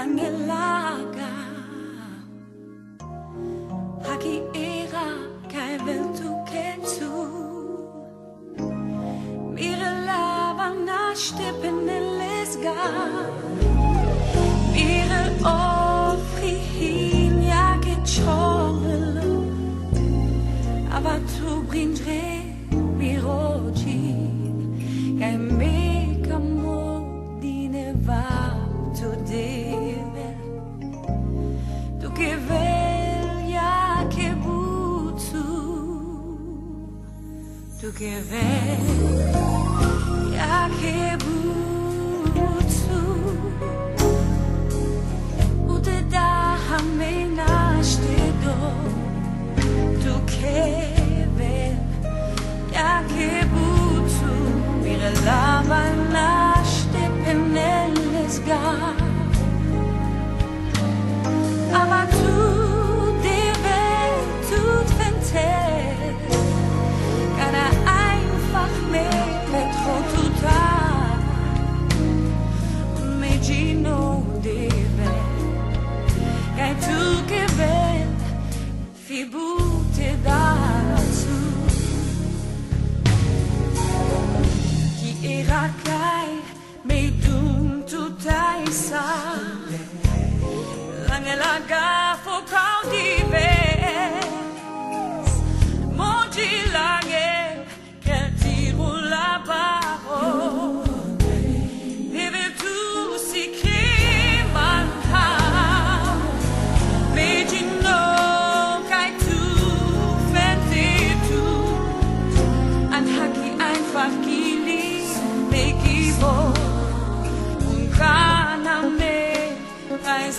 angelaga haki era kai ventu ketsu mire lava nashte penelesga mire ofrihin ya che chorlo ava tu brindre miroji kai me kamo dineva tu deve tu che veglia che butsu tu che veglia che butsu ute da hamenashte do tu che veglia che butsu mire lava nashte penelesga aber tu deve tut fentes kana einfach metro tuta megino deve kai tu che vel fibute dazu chi era kai me dum tutai sa la gafo di ves monti lange che ti rulla paro deve tu si chiman ha megino kai tu fente tu an haki einfach gili me gibo un kana me reis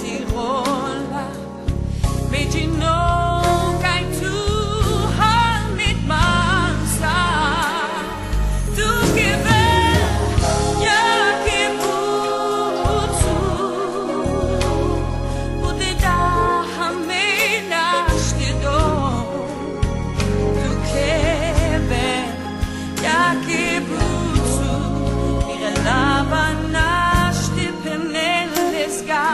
Tirola, Megino, kein Zuhall mit Mansa, du gewählt, ja, Geburtsu, und da Hamena steht, du gewählt, ja, Geburtsu, ihre Lavana stippen Lesga.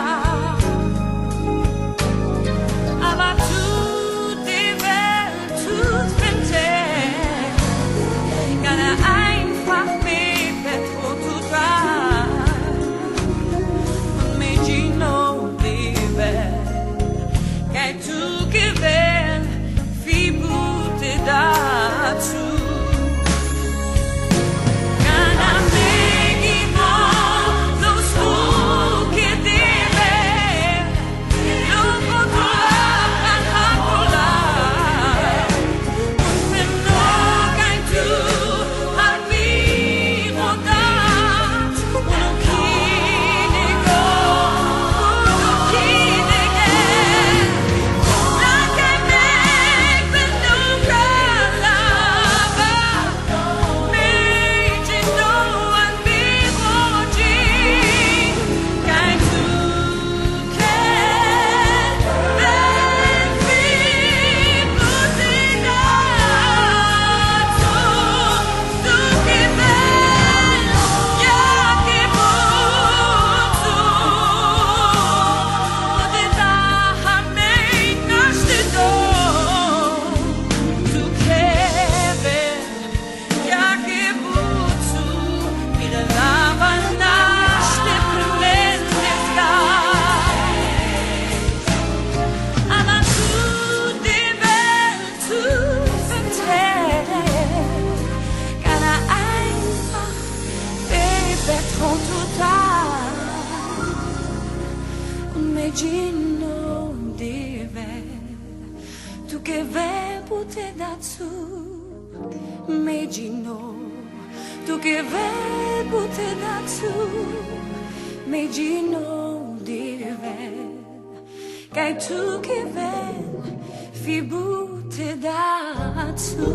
Megino deve tu che vebute dazu Megino tu che vebute dazu Megino deve kai tu che ve fibute dazu